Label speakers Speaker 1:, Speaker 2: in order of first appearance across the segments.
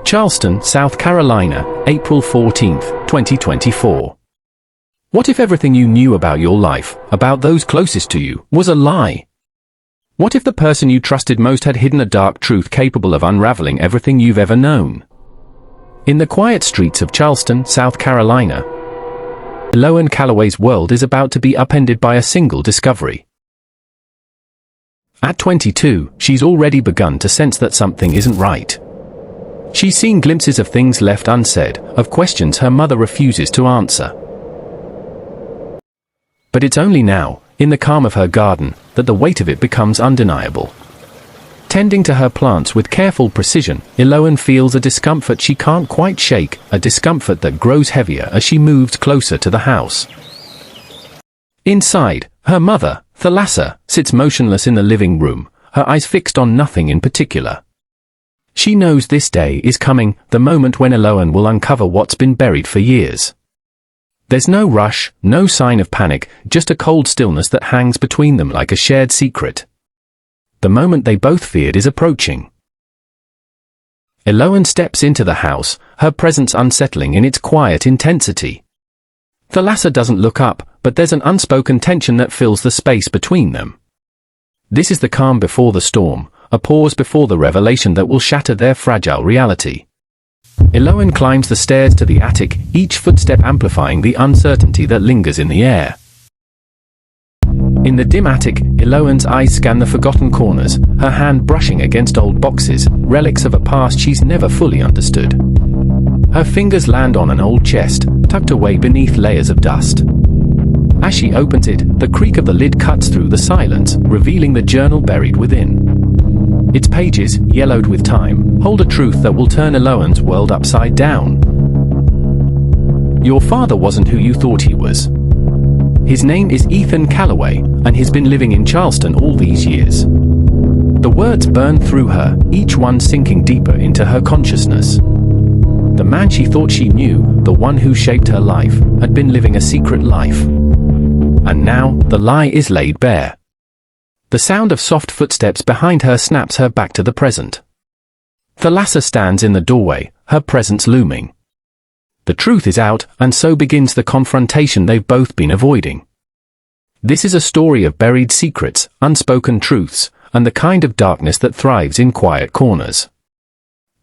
Speaker 1: Charleston, South Carolina, April 14, 2024. What if everything you knew about your life, about those closest to you, was a lie? What if the person you trusted most had hidden a dark truth capable of unraveling everything you've ever known? In the quiet streets of Charleston, South Carolina, Elowen Calloway's world is about to be upended by a single discovery. At 22, she's already begun to sense that something isn't right. She's seen glimpses of things left unsaid, of questions her mother refuses to answer. But it's only now, in the calm of her garden, that the weight of it becomes undeniable. Tending to her plants with careful precision, Elowen feels a discomfort she can't quite shake, a discomfort that grows heavier as she moves closer to the house. Inside, her mother, Thalassa, sits motionless in the living room, her eyes fixed on nothing in particular. She knows this day is coming, the moment when Elowen will uncover what's been buried for years. There's no rush, no sign of panic, just a cold stillness that hangs between them like a shared secret. The moment they both feared is approaching. Elowen steps into the house, her presence unsettling in its quiet intensity. Thalassa doesn't look up, but there's an unspoken tension that fills the space between them. This is the calm before the storm, a pause before the revelation that will shatter their fragile reality. Elowen climbs the stairs to the attic, each footstep amplifying the uncertainty that lingers in the air. In the dim attic, Elowen's eyes scan the forgotten corners, her hand brushing against old boxes, relics of a past she's never fully understood. Her fingers land on an old chest, tucked away beneath layers of dust. As she opens it, the creak of the lid cuts through the silence, revealing the journal buried within. Its pages, yellowed with time, hold a truth that will turn Elowen's world upside down. Your father wasn't who you thought he was. His name is Elowen Calloway, and he's been living in Charleston all these years. The words burn through her, each one sinking deeper into her consciousness. The man she thought she knew, the one who shaped her life, had been living a secret life. And now, the lie is laid bare. The sound of soft footsteps behind her snaps her back to the present. Thalassa stands in the doorway, her presence looming. The truth is out, and so begins the confrontation they've both been avoiding. This is a story of buried secrets, unspoken truths, and the kind of darkness that thrives in quiet corners.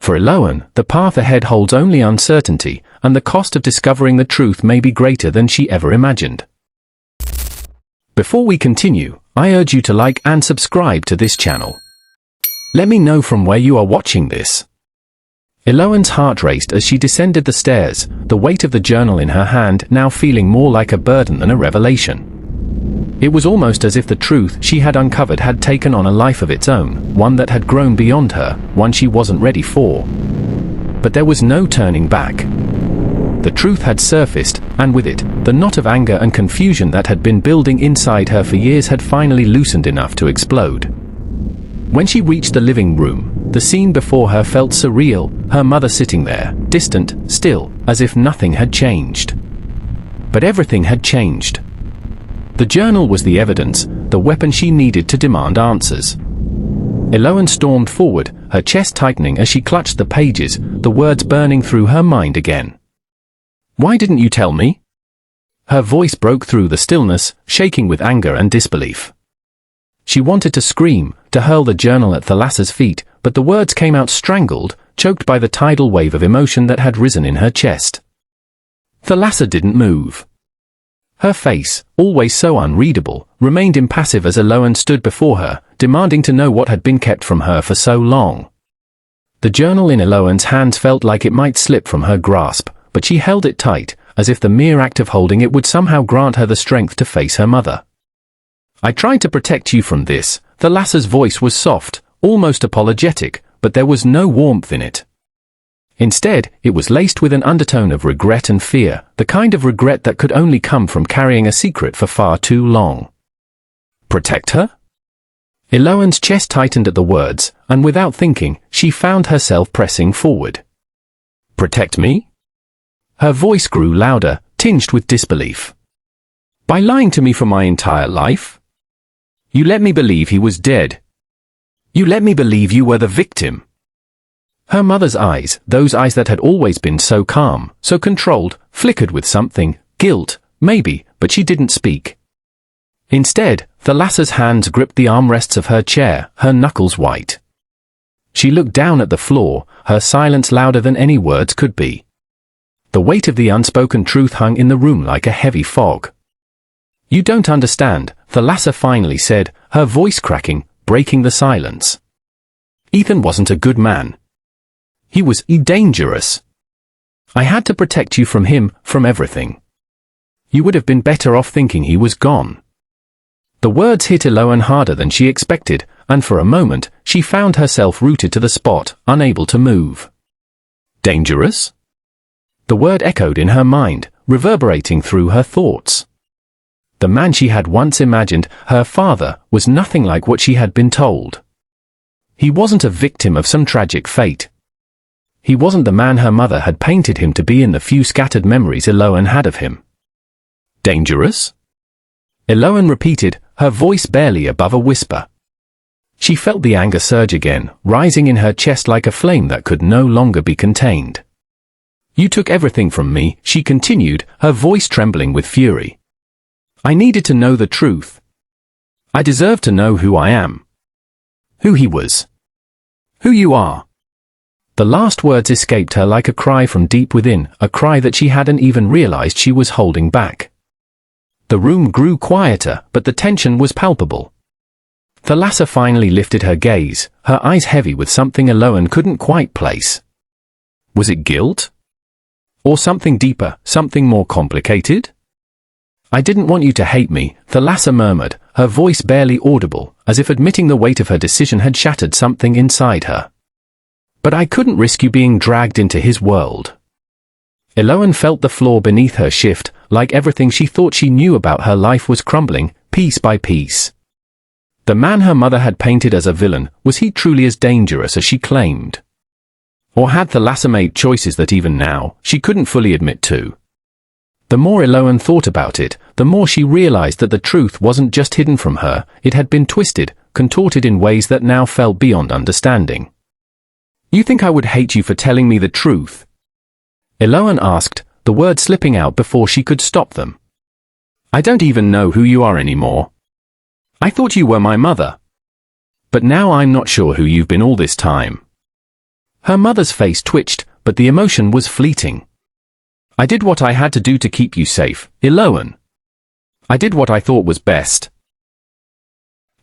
Speaker 1: For Elowen, the path ahead holds only uncertainty, and the cost of discovering the truth may be greater than she ever imagined. Before we continue, I urge you to like and subscribe to this channel. Let me know from where you are watching this. Elowen's heart raced as she descended the stairs, the weight of the journal in her hand now feeling more like a burden than a revelation. It was almost as if the truth she had uncovered had taken on a life of its own, one that had grown beyond her, one she wasn't ready for. But there was no turning back. The truth had surfaced, and with it, the knot of anger and confusion that had been building inside her for years had finally loosened enough to explode. When she reached the living room, the scene before her felt surreal, her mother sitting there, distant, still, as if nothing had changed. But everything had changed. The journal was the evidence, the weapon she needed to demand answers. Elowen stormed forward, her chest tightening as she clutched the pages, the words burning through her mind again. "Why didn't you tell me?" Her voice broke through the stillness, shaking with anger and disbelief. She wanted to scream, to hurl the journal at Thalassa's feet, but the words came out strangled, choked by the tidal wave of emotion that had risen in her chest. Thalassa didn't move. Her face, always so unreadable, remained impassive as Elowen stood before her, demanding to know what had been kept from her for so long. The journal in Elowen's hands felt like it might slip from her grasp, but she held it tight, as if the mere act of holding it would somehow grant her the strength to face her mother. "I tried to protect you from this." Thalassa's voice was soft, almost apologetic, but there was no warmth in it. Instead, it was laced with an undertone of regret and fear, the kind of regret that could only come from carrying a secret for far too long. "Protect her?" Elowen's chest tightened at the words, and without thinking, she found herself pressing forward. "Protect me?" Her voice grew louder, tinged with disbelief. "By lying to me for my entire life? You let me believe he was dead. You let me believe you were the victim." Her mother's eyes, those eyes that had always been so calm, so controlled, flickered with something, guilt, maybe, but she didn't speak. Instead, Thalassa's hands gripped the armrests of her chair, her knuckles white. She looked down at the floor, her silence louder than any words could be. The weight of the unspoken truth hung in the room like a heavy fog. "You don't understand," Thalassa finally said, her voice cracking, breaking the silence. "Ethan wasn't a good man. He was dangerous. I had to protect you from him, from everything. You would have been better off thinking he was gone." The words hit Elowen harder than she expected, and for a moment, she found herself rooted to the spot, unable to move. Dangerous? The word echoed in her mind, reverberating through her thoughts. The man she had once imagined, her father, was nothing like what she had been told. He wasn't a victim of some tragic fate. He wasn't the man her mother had painted him to be in the few scattered memories Elowen had of him. Dangerous? Elowen repeated, her voice barely above a whisper. She felt the anger surge again, rising in her chest like a flame that could no longer be contained. "You took everything from me," she continued, her voice trembling with fury. "I needed to know the truth. I deserve to know who I am. Who he was. Who you are." The last words escaped her like a cry from deep within, a cry that she hadn't even realized she was holding back. The room grew quieter, but the tension was palpable. Thalassa finally lifted her gaze, her eyes heavy with something Elowen couldn't quite place. Was it guilt? Or something deeper, something more complicated? "I didn't want you to hate me," Thalassa murmured, her voice barely audible, as if admitting the weight of her decision had shattered something inside her. "But I couldn't risk you being dragged into his world." Elowen felt the floor beneath her shift, like everything she thought she knew about her life was crumbling, piece by piece. The man her mother had painted as a villain, was he truly as dangerous as she claimed? Or had Thalassa made choices that even now, she couldn't fully admit to? The more Elowen thought about it, the more she realized that the truth wasn't just hidden from her, it had been twisted, contorted in ways that now fell beyond understanding. "You think I would hate you for telling me the truth?" Elowen asked, the words slipping out before she could stop them. "I don't even know who you are anymore. I thought you were my mother. But now I'm not sure who you've been all this time." Her mother's face twitched, but the emotion was fleeting. "I did what I had to do to keep you safe, Elowen. I did what I thought was best."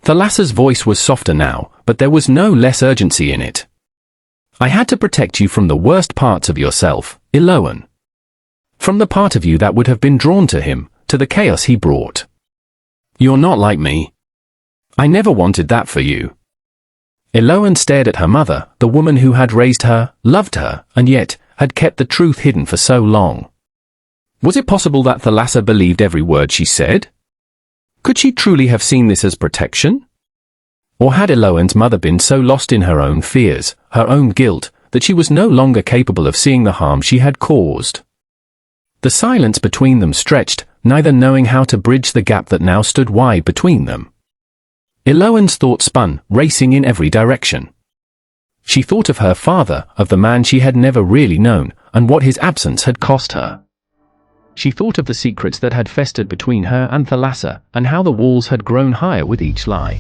Speaker 1: Thalassa's voice was softer now, but there was no less urgency in it. "I had to protect you from the worst parts of yourself, Elowen. From the part of you that would have been drawn to him, to the chaos he brought. You're not like me. I never wanted that for you." Elowen stared at her mother, the woman who had raised her, loved her, and yet, had kept the truth hidden for so long. Was it possible that Thalassa believed every word she said? Could she truly have seen this as protection? Or had Elowen's mother been so lost in her own fears, her own guilt, that she was no longer capable of seeing the harm she had caused? The silence between them stretched, neither knowing how to bridge the gap that now stood wide between them. Elowen's thoughts spun, racing in every direction. She thought of her father, of the man she had never really known, and what his absence had cost her. She thought of the secrets that had festered between her and Thalassa, and how the walls had grown higher with each lie.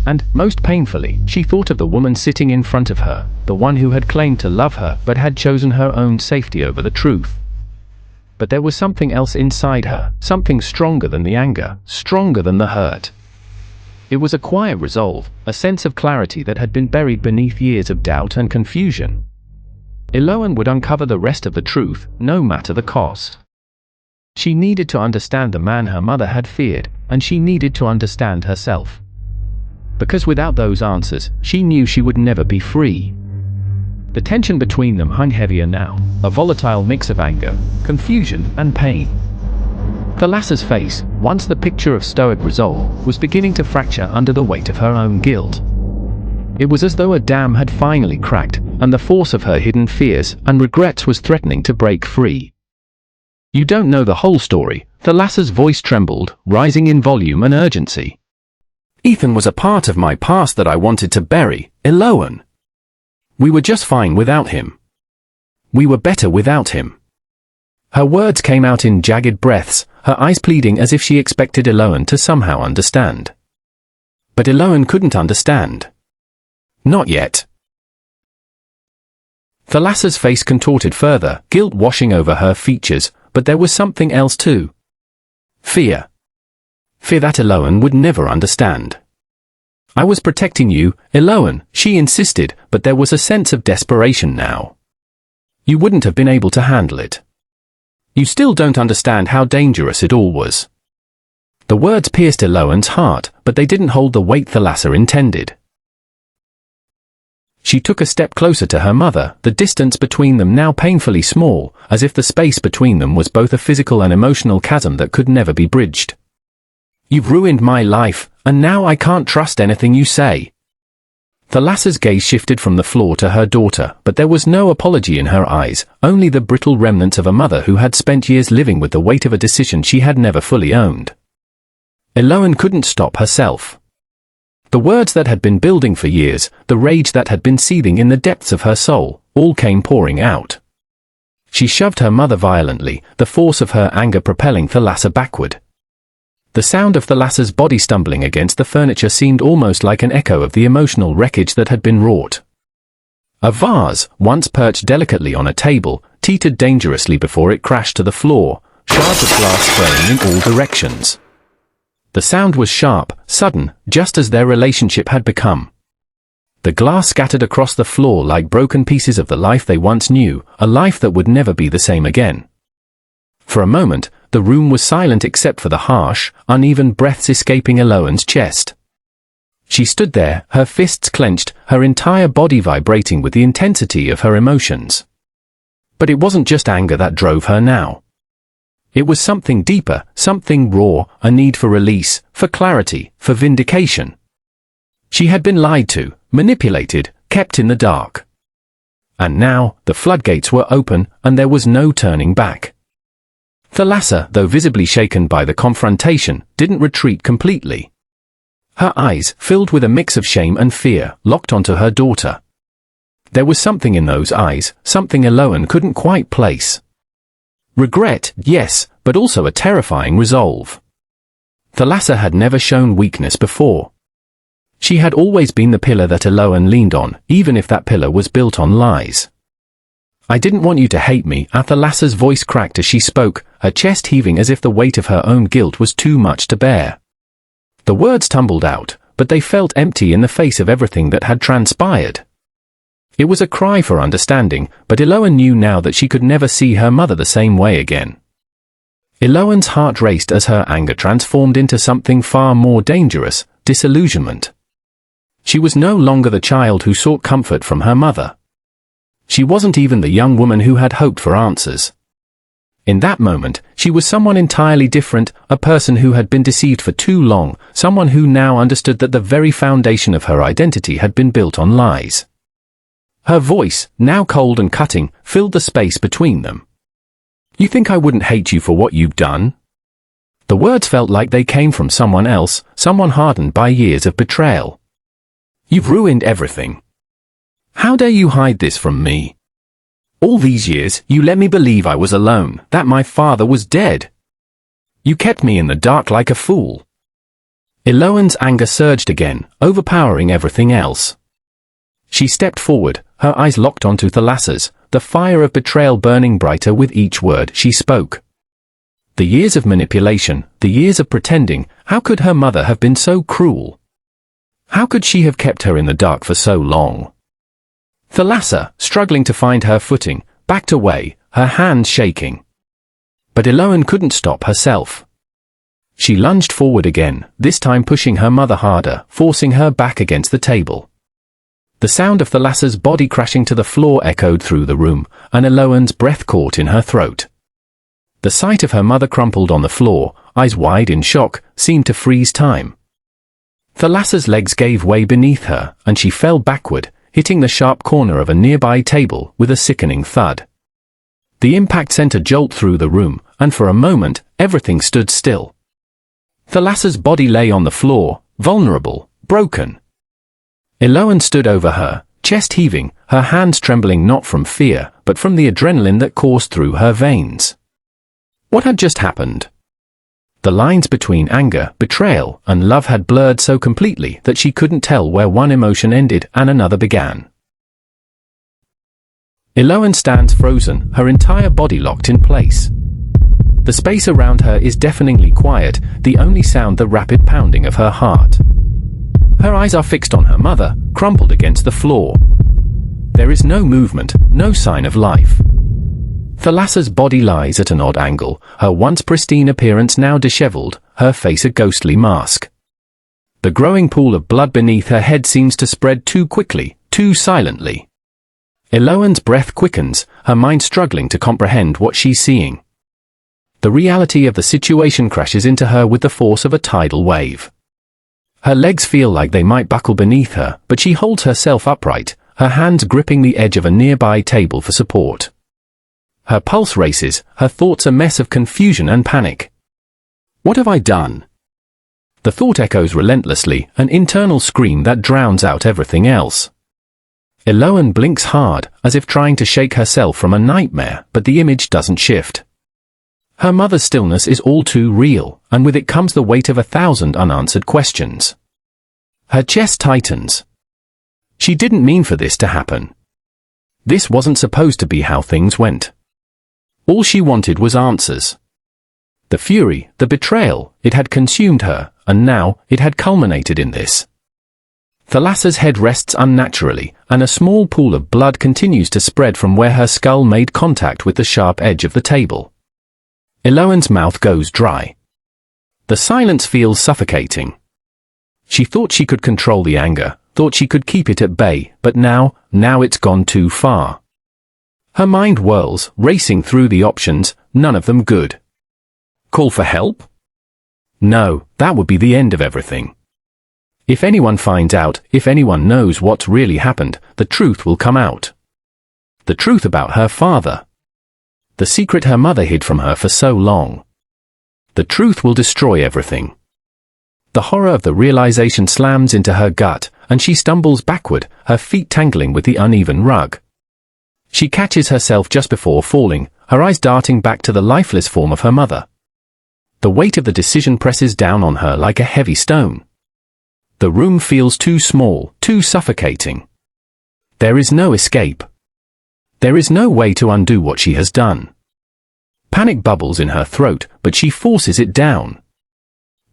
Speaker 1: And, most painfully, she thought of the woman sitting in front of her, the one who had claimed to love her but had chosen her own safety over the truth. But there was something else inside her, something stronger than the anger, stronger than the hurt. It was a quiet resolve, a sense of clarity that had been buried beneath years of doubt and confusion. Elowen would uncover the rest of the truth, no matter the cost. She needed to understand the man her mother had feared, and she needed to understand herself. Because without those answers, she knew she would never be free. The tension between them hung heavier now, a volatile mix of anger, confusion, and pain. Thalassa's face, once the picture of stoic resolve, was beginning to fracture under the weight of her own guilt. It was as though a dam had finally cracked, and the force of her hidden fears and regrets was threatening to break free. "You don't know the whole story," Thalassa's voice trembled, rising in volume and urgency. "Ethan was a part of my past that I wanted to bury, Elowen. We were just fine without him. We were better without him. Her words came out in jagged breaths, her eyes pleading as if she expected Elowen to somehow understand. But Elowen couldn't understand. Not yet. Thalassa's face contorted further, guilt washing over her features, but there was something else too. Fear. Fear that Elowen would never understand. I was protecting you, Elowen, she insisted, but there was a sense of desperation now. You wouldn't have been able to handle it. You still don't understand how dangerous it all was. The words pierced Elowen's heart, but they didn't hold the weight Thalassa intended. She took a step closer to her mother, the distance between them now painfully small, as if the space between them was both a physical and emotional chasm that could never be bridged. You've ruined my life, and now I can't trust anything you say. Thalassa's gaze shifted from the floor to her daughter, but there was no apology in her eyes, only the brittle remnants of a mother who had spent years living with the weight of a decision she had never fully owned. Elowen couldn't stop herself. The words that had been building for years, the rage that had been seething in the depths of her soul, all came pouring out. She shoved her mother violently, the force of her anger propelling Thalassa backward. The sound of Thalassa's body stumbling against the furniture seemed almost like an echo of the emotional wreckage that had been wrought. A vase, once perched delicately on a table, teetered dangerously before it crashed to the floor, shards of glass spraying in all directions. The sound was sharp, sudden, just as their relationship had become. The glass scattered across the floor like broken pieces of the life they once knew, a life that would never be the same again. For a moment, the room was silent except for the harsh, uneven breaths escaping Elowen's chest. She stood there, her fists clenched, her entire body vibrating with the intensity of her emotions. But it wasn't just anger that drove her now. It was something deeper, something raw, a need for release, for clarity, for vindication. She had been lied to, manipulated, kept in the dark. And now, the floodgates were open, and there was no turning back. Thalassa, though visibly shaken by the confrontation, didn't retreat completely. Her eyes, filled with a mix of shame and fear, locked onto her daughter. There was something in those eyes, something Elowen couldn't quite place. Regret, yes, but also a terrifying resolve. Thalassa had never shown weakness before. She had always been the pillar that Elowen leaned on, even if that pillar was built on lies. I didn't want you to hate me, Thalassa's voice cracked as she spoke, her chest heaving as if the weight of her own guilt was too much to bear. The words tumbled out, but they felt empty in the face of everything that had transpired. It was a cry for understanding, but Elowen knew now that she could never see her mother the same way again. Elowen's heart raced as her anger transformed into something far more dangerous, disillusionment. She was no longer the child who sought comfort from her mother. She wasn't even the young woman who had hoped for answers. In that moment, she was someone entirely different, a person who had been deceived for too long, someone who now understood that the very foundation of her identity had been built on lies. Her voice, now cold and cutting, filled the space between them. You think I wouldn't hate you for what you've done? The words felt like they came from someone else, someone hardened by years of betrayal. You've ruined everything. How dare you hide this from me? All these years, you let me believe I was alone, that my father was dead. You kept me in the dark like a fool. Elowen's anger surged again, overpowering everything else. She stepped forward, her eyes locked onto Thalassa's, the fire of betrayal burning brighter with each word she spoke. The years of manipulation, the years of pretending, how could her mother have been so cruel? How could she have kept her in the dark for so long? Thalassa, struggling to find her footing, backed away, her hands shaking. But Elowen couldn't stop herself. She lunged forward again, this time pushing her mother harder, forcing her back against the table. The sound of Thalassa's body crashing to the floor echoed through the room, and Elowen's breath caught in her throat. The sight of her mother crumpled on the floor, eyes wide in shock, seemed to freeze time. Thalassa's legs gave way beneath her, and she fell backward, hitting the sharp corner of a nearby table with a sickening thud. The impact sent a jolt through the room, and for a moment, everything stood still. Thalassa's body lay on the floor, vulnerable, broken. Elowen stood over her, chest heaving, her hands trembling not from fear, but from the adrenaline that coursed through her veins. What had just happened? The lines between anger, betrayal, and love had blurred so completely that she couldn't tell where one emotion ended and another began. Elowen stands frozen, her entire body locked in place. The space around her is deafeningly quiet, the only sound the rapid pounding of her heart. Her eyes are fixed on her mother, crumpled against the floor. There is no movement, no sign of life. Thalassa's body lies at an odd angle, her once pristine appearance now disheveled, her face a ghostly mask. The growing pool of blood beneath her head seems to spread too quickly, too silently. Elowen's breath quickens, her mind struggling to comprehend what she's seeing. The reality of the situation crashes into her with the force of a tidal wave. Her legs feel like they might buckle beneath her, but she holds herself upright, her hands gripping the edge of a nearby table for support. Her pulse races, her thoughts a mess of confusion and panic. What have I done? The thought echoes relentlessly, an internal scream that drowns out everything else. Elowen blinks hard, as if trying to shake herself from a nightmare, but the image doesn't shift. Her mother's stillness is all too real, and with it comes the weight of 1,000 unanswered questions. Her chest tightens. She didn't mean for this to happen. This wasn't supposed to be how things went. All she wanted was answers. The fury, the betrayal, it had consumed her, and now, it had culminated in this. Thalassa's head rests unnaturally, and a small pool of blood continues to spread from where her skull made contact with the sharp edge of the table. Elowen's mouth goes dry. The silence feels suffocating. She thought she could control the anger, thought she could keep it at bay, but now it's gone too far. Her mind whirls, racing through the options, none of them good. Call for help? No, that would be the end of everything. If anyone finds out, if anyone knows what's really happened, the truth will come out. The truth about her father. The secret her mother hid from her for so long. The truth will destroy everything. The horror of the realization slams into her gut, and she stumbles backward, her feet tangling with the uneven rug. She catches herself just before falling, her eyes darting back to the lifeless form of her mother. The weight of the decision presses down on her like a heavy stone. The room feels too small, too suffocating. There is no escape. There is no way to undo what she has done. Panic bubbles in her throat, but she forces it down.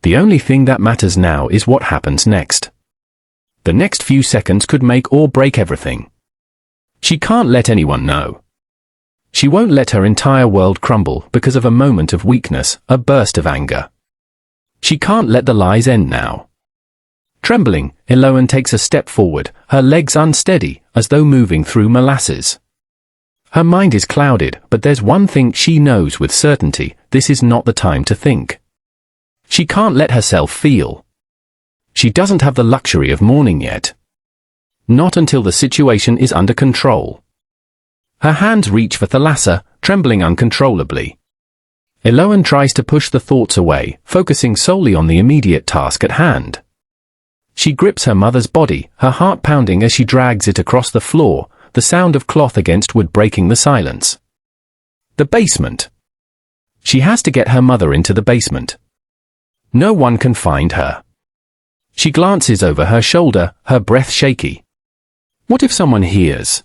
Speaker 1: The only thing that matters now is what happens next. The next few seconds could make or break everything. She can't let anyone know. She won't let her entire world crumble because of a moment of weakness, a burst of anger. She can't let the lies end now. Trembling, Elowen takes a step forward, her legs unsteady, as though moving through molasses. Her mind is clouded, but there's one thing she knows with certainty, this is not the time to think. She can't let herself feel. She doesn't have the luxury of mourning yet. Not until the situation is under control. Her hands reach for Thalassa, trembling uncontrollably. Elowen tries to push the thoughts away, focusing solely on the immediate task at hand. She grips her mother's body, her heart pounding as she drags it across the floor, the sound of cloth against wood breaking the silence. The basement. She has to get her mother into the basement. No one can find her. She glances over her shoulder, her breath shaky. What if someone hears?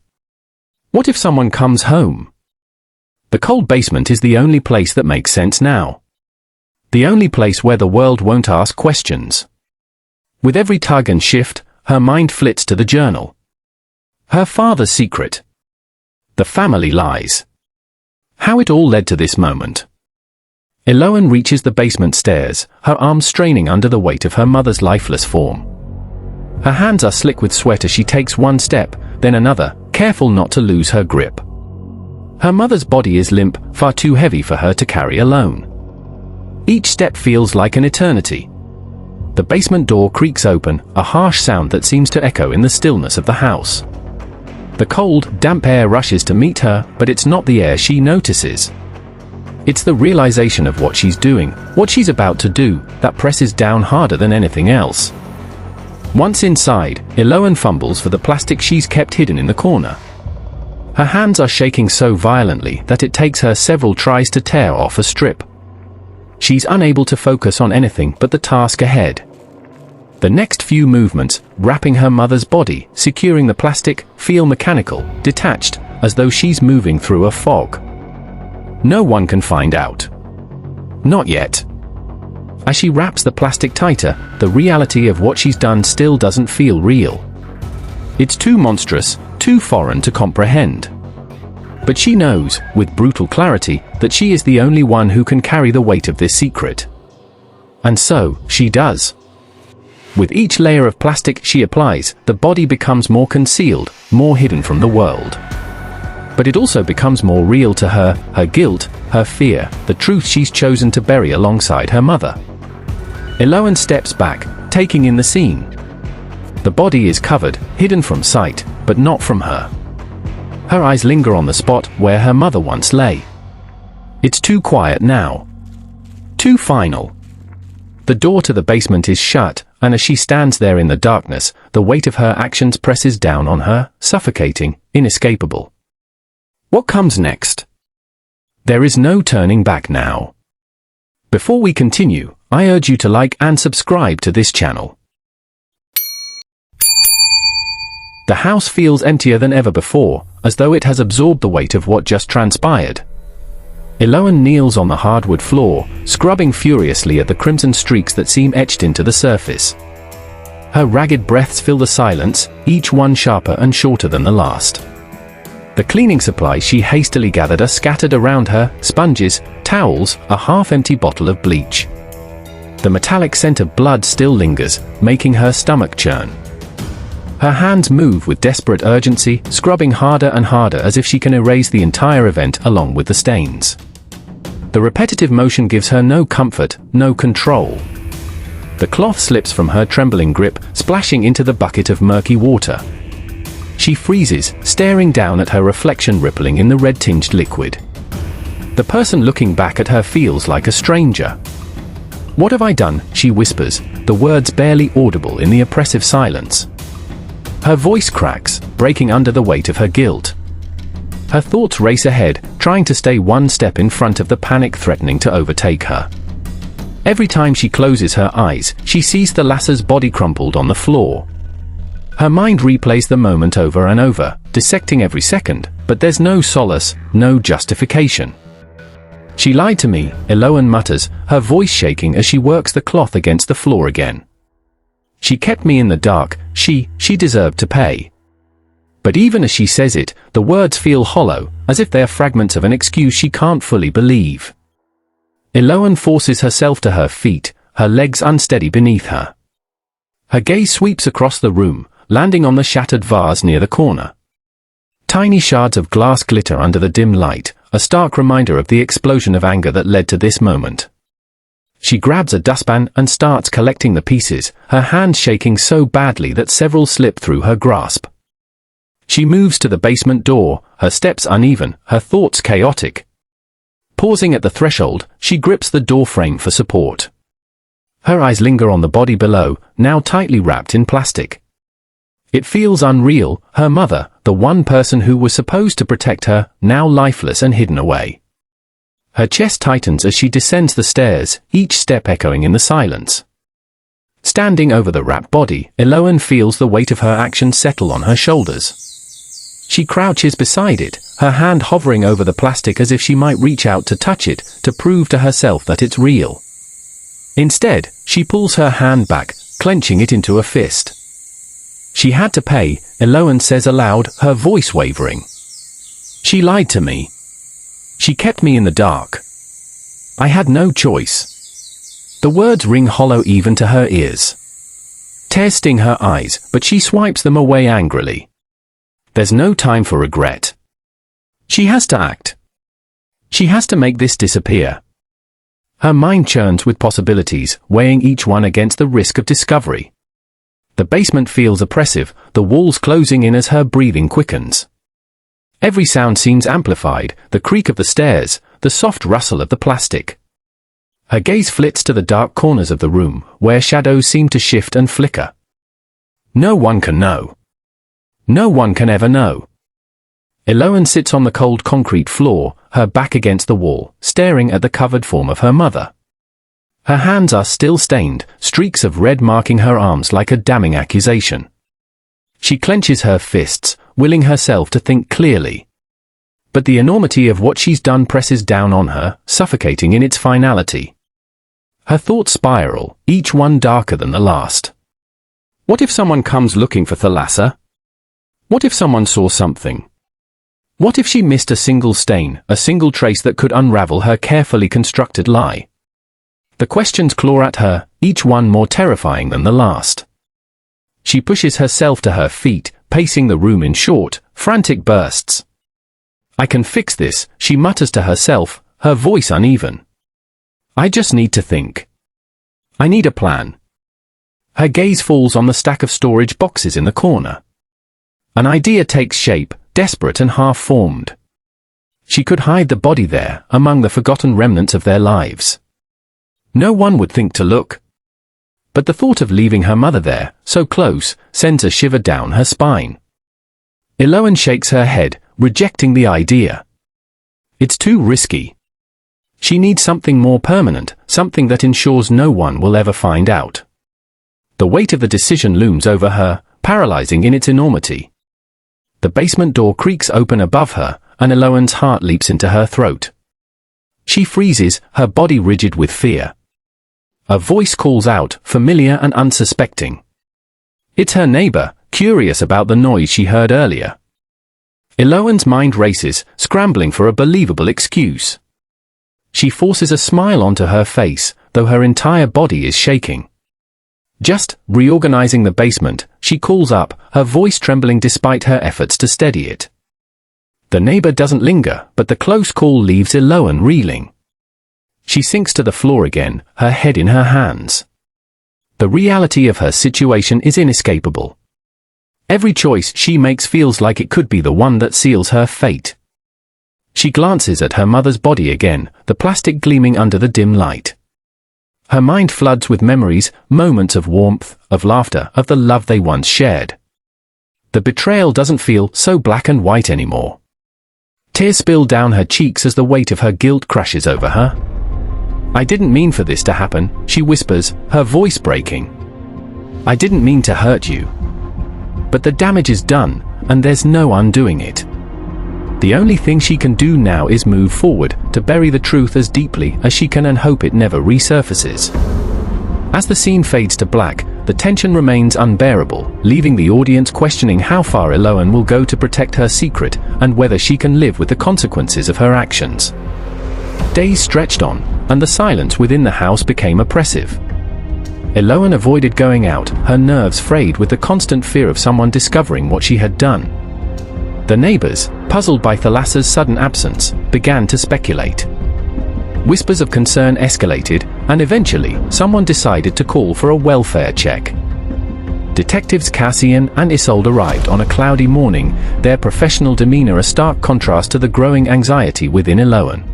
Speaker 1: What if someone comes home? The cold basement is the only place that makes sense now. The only place where the world won't ask questions. With every tug and shift, her mind flits to the journal. Her father's secret. The family lies. How it all led to this moment. Elowen reaches the basement stairs, her arms straining under the weight of her mother's lifeless form. Her hands are slick with sweat as she takes one step, then another, careful not to lose her grip. Her mother's body is limp, far too heavy for her to carry alone. Each step feels like an eternity. The basement door creaks open, a harsh sound that seems to echo in the stillness of the house. The cold, damp air rushes to meet her, but it's not the air she notices. It's the realization of what she's doing, what she's about to do, that presses down harder than anything else. Once inside, Elowen fumbles for the plastic she's kept hidden in the corner. Her hands are shaking so violently that it takes her several tries to tear off a strip. She's unable to focus on anything but the task ahead. The next few movements, wrapping her mother's body, securing the plastic, feel mechanical, detached, as though she's moving through a fog. No one can find out. Not yet. As she wraps the plastic tighter, the reality of what she's done still doesn't feel real. It's too monstrous, too foreign to comprehend. But she knows, with brutal clarity, that she is the only one who can carry the weight of this secret. And so, she does. With each layer of plastic she applies, the body becomes more concealed, more hidden from the world. But it also becomes more real to her, her guilt, her fear, the truth she's chosen to bury alongside her mother. Elowen steps back, taking in the scene. The body is covered, hidden from sight, but not from her. Her eyes linger on the spot where her mother once lay. It's too quiet now. Too final. The door to the basement is shut, and as she stands there in the darkness, the weight of her actions presses down on her, suffocating, inescapable. What comes next? There is no turning back now. Before we continue, I urge you to like and subscribe to this channel. The house feels emptier than ever before, as though it has absorbed the weight of what just transpired. Elowen kneels on the hardwood floor, scrubbing furiously at the crimson streaks that seem etched into the surface. Her ragged breaths fill the silence, each one sharper and shorter than the last. The cleaning supplies she hastily gathered are scattered around her, sponges, towels, a half-empty bottle of bleach. The metallic scent of blood still lingers, making her stomach churn. Her hands move with desperate urgency, scrubbing harder and harder as if she can erase the entire event along with the stains. The repetitive motion gives her no comfort, no control. The cloth slips from her trembling grip, splashing into the bucket of murky water. She freezes, staring down at her reflection rippling in the red-tinged liquid. The person looking back at her feels like a stranger. "What have I done?" she whispers, the words barely audible in the oppressive silence. Her voice cracks, breaking under the weight of her guilt. Her thoughts race ahead, trying to stay one step in front of the panic threatening to overtake her. Every time she closes her eyes, she sees the lasser's body crumpled on the floor. Her mind replays the moment over and over, dissecting every second, but there's no solace, no justification. "She lied to me," Elowen mutters, her voice shaking as she works the cloth against the floor again. "She kept me in the dark, she deserved to pay." But even as she says it, the words feel hollow, as if they are fragments of an excuse she can't fully believe. Elowen forces herself to her feet, her legs unsteady beneath her. Her gaze sweeps across the room, landing on the shattered vase near the corner. Tiny shards of glass glitter under the dim light, a stark reminder of the explosion of anger that led to this moment. She grabs a dustpan and starts collecting the pieces, her hands shaking so badly that several slip through her grasp. She moves to the basement door, her steps uneven, her thoughts chaotic. Pausing at the threshold, she grips the door frame for support. Her eyes linger on the body below, now tightly wrapped in plastic. It feels unreal, her mother, the one person who was supposed to protect her, now lifeless and hidden away. Her chest tightens as she descends the stairs, each step echoing in the silence. Standing over the wrapped body, Elowen feels the weight of her actions settle on her shoulders. She crouches beside it, her hand hovering over the plastic as if she might reach out to touch it, to prove to herself that it's real. Instead, she pulls her hand back, clenching it into a fist. "She had to pay," Elowen says aloud, her voice wavering. "She lied to me. She kept me in the dark. I had no choice." The words ring hollow even to her ears. Tears sting her eyes, but she swipes them away angrily. There's no time for regret. She has to act. She has to make this disappear. Her mind churns with possibilities, weighing each one against the risk of discovery. The basement feels oppressive, the walls closing in as her breathing quickens. Every sound seems amplified, the creak of the stairs, the soft rustle of the plastic. Her gaze flits to the dark corners of the room, where shadows seem to shift and flicker. No one can know. No one can ever know. Elowen sits on the cold concrete floor, her back against the wall, staring at the covered form of her mother. Her hands are still stained, streaks of red marking her arms like a damning accusation. She clenches her fists, willing herself to think clearly. But the enormity of what she's done presses down on her, suffocating in its finality. Her thoughts spiral, each one darker than the last. What if someone comes looking for Thalassa? What if someone saw something? What if she missed a single stain, a single trace that could unravel her carefully constructed lie? The questions claw at her, each one more terrifying than the last. She pushes herself to her feet, pacing the room in short, frantic bursts. I can fix this, she mutters to herself, her voice uneven. I just need to think. I need a plan. Her gaze falls on the stack of storage boxes in the corner. An idea takes shape, desperate and half-formed. She could hide the body there, among the forgotten remnants of their lives. No one would think to look. But the thought of leaving her mother there, so close, sends a shiver down her spine. Elowen shakes her head, rejecting the idea. It's too risky. She needs something more permanent, something that ensures no one will ever find out. The weight of the decision looms over her, paralyzing in its enormity. The basement door creaks open above her, and Elowen's heart leaps into her throat. She freezes, her body rigid with fear. A voice calls out, familiar and unsuspecting. It's her neighbor, curious about the noise she heard earlier. Elowen's mind races, scrambling for a believable excuse. She forces a smile onto her face, though her entire body is shaking. Just reorganizing the basement, she calls up, her voice trembling despite her efforts to steady it. The neighbor doesn't linger, but the close call leaves Elowen reeling. She sinks to the floor again, her head in her hands. The reality of her situation is inescapable. Every choice she makes feels like it could be the one that seals her fate. She glances at her mother's body again, the plastic gleaming under the dim light. Her mind floods with memories, moments of warmth, of laughter, of the love they once shared. The betrayal doesn't feel so black and white anymore. Tears spill down her cheeks as the weight of her guilt crashes over her. I didn't mean for this to happen, she whispers, her voice breaking. I didn't mean to hurt you. But the damage is done, and there's no undoing it. The only thing she can do now is move forward, to bury the truth as deeply as she can and hope it never resurfaces. As the scene fades to black, the tension remains unbearable, leaving the audience questioning how far Elowen will go to protect her secret, and whether she can live with the consequences of her actions. Days stretched on, and the silence within the house became oppressive. Elowen avoided going out, her nerves frayed with the constant fear of someone discovering what she had done. The neighbors, puzzled by Thalassa's sudden absence, began to speculate. Whispers of concern escalated, and eventually, someone decided to call for a welfare check. Detectives Cassian and Isolde arrived on a cloudy morning, their professional demeanor a stark contrast to the growing anxiety within Elowen.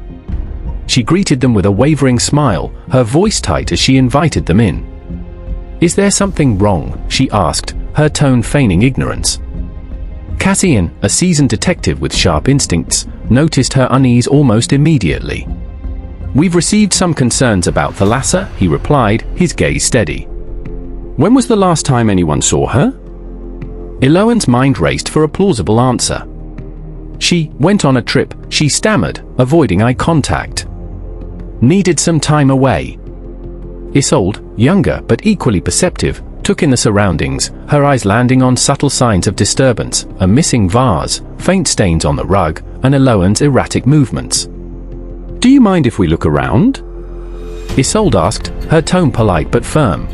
Speaker 1: She greeted them with a wavering smile, her voice tight as she invited them in. Is there something wrong? She asked, her tone feigning ignorance. Cassian, a seasoned detective with sharp instincts, noticed her unease almost immediately. We've received some concerns about Thalassa, he replied, his gaze steady. When was the last time anyone saw her? Elowen's mind raced for a plausible answer. She went on a trip, she stammered, avoiding eye contact. Needed some time away. Isolde, younger but equally perceptive, took in the surroundings, her eyes landing on subtle signs of disturbance, a missing vase, faint stains on the rug, and Elowen's erratic movements. Do you mind if we look around? Isolde asked, her tone polite but firm.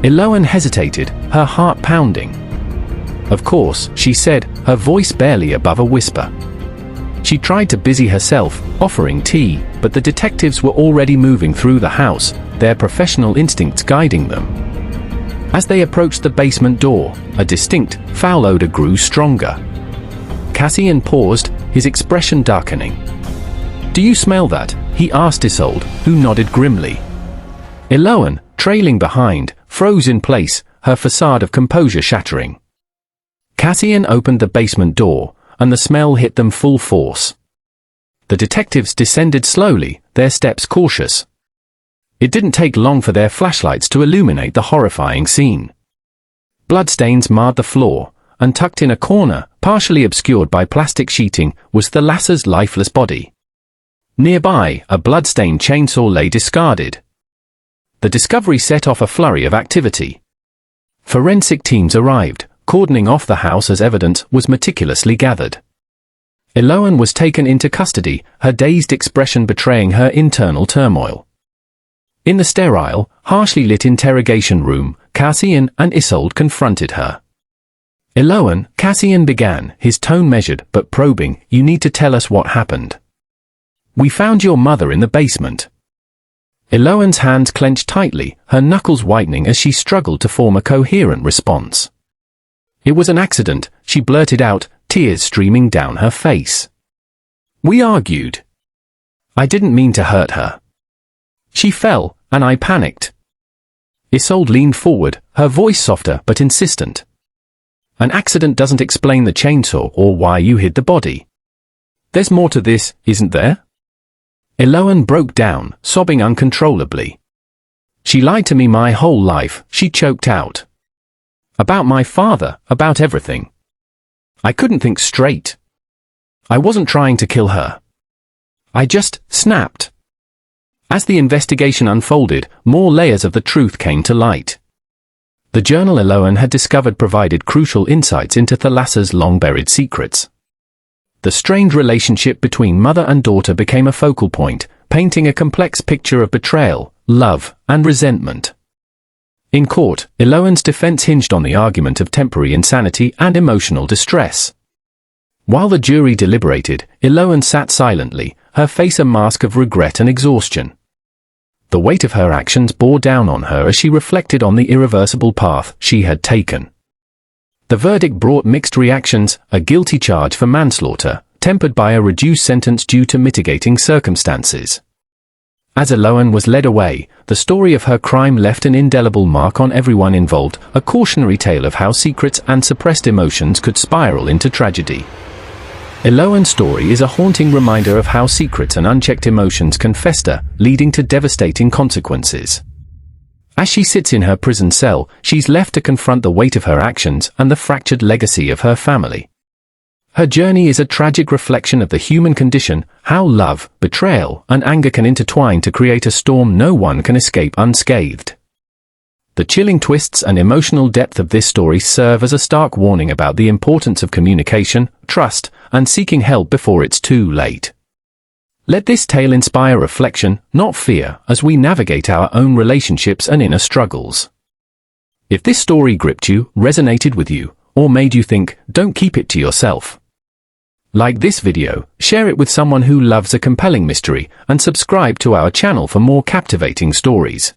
Speaker 1: Elowen hesitated, her heart pounding. Of course, she said, her voice barely above a whisper. She tried to busy herself, offering tea, but the detectives were already moving through the house, their professional instincts guiding them. As they approached the basement door, a distinct, foul odor grew stronger. Cassian paused, his expression darkening. Do you smell that? He asked Isolde, who nodded grimly. Elowen, trailing behind, froze in place, her facade of composure shattering. Cassian opened the basement door, and the smell hit them full force. The detectives descended slowly, their steps cautious. It didn't take long for their flashlights to illuminate the horrifying scene. Bloodstains marred the floor, and tucked in a corner, partially obscured by plastic sheeting, was the lasser's lifeless body. Nearby, a blood-stained chainsaw lay discarded. The discovery set off a flurry of activity. Forensic teams arrived, cordoning off the house as evidence was meticulously gathered. Elowen was taken into custody, her dazed expression betraying her internal turmoil. In the sterile, harshly lit interrogation room, Cassian and Isolde confronted her. "Elowen," Cassian began, his tone measured but probing, "you need to tell us what happened. We found your mother in the basement." Elowen's hands clenched tightly, her knuckles whitening as she struggled to form a coherent response. "It was an accident," she blurted out, tears streaming down her face. "We argued. I didn't mean to hurt her. She fell, and I panicked." Isolde leaned forward, her voice softer but insistent. "An accident doesn't explain the chainsaw or why you hid the body. There's more to this, isn't there?" Elowen broke down, sobbing uncontrollably. "She lied to me my whole life," she choked out. "About my father, about everything. I couldn't think straight. I wasn't trying to kill her. I just snapped." As the investigation unfolded, more layers of the truth came to light. The journal Elowen had discovered provided crucial insights into Thalassa's long-buried secrets. The strained relationship between mother and daughter became a focal point, painting a complex picture of betrayal, love, and resentment. In court, Elowen's defense hinged on the argument of temporary insanity and emotional distress. While the jury deliberated, Elowen sat silently, her face a mask of regret and exhaustion. The weight of her actions bore down on her as she reflected on the irreversible path she had taken. The verdict brought mixed reactions, a guilty charge for manslaughter, tempered by a reduced sentence due to mitigating circumstances. As Elowen was led away, the story of her crime left an indelible mark on everyone involved, a cautionary tale of how secrets and suppressed emotions could spiral into tragedy. Elowen's story is a haunting reminder of how secrets and unchecked emotions can fester, leading to devastating consequences. As she sits in her prison cell, she's left to confront the weight of her actions and the fractured legacy of her family. Her journey is a tragic reflection of the human condition, how love, betrayal, and anger can intertwine to create a storm no one can escape unscathed. The chilling twists and emotional depth of this story serve as a stark warning about the importance of communication, trust, and seeking help before it's too late. Let this tale inspire reflection, not fear, as we navigate our own relationships and inner struggles. If this story gripped you, resonated with you, or made you think, don't keep it to yourself. Like this video, share it with someone who loves a compelling mystery, and subscribe to our channel for more captivating stories.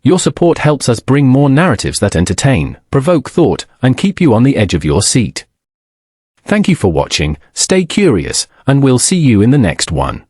Speaker 1: Your support helps us bring more narratives that entertain, provoke thought, and keep you on the edge of your seat. Thank you for watching, stay curious, and we'll see you in the next one.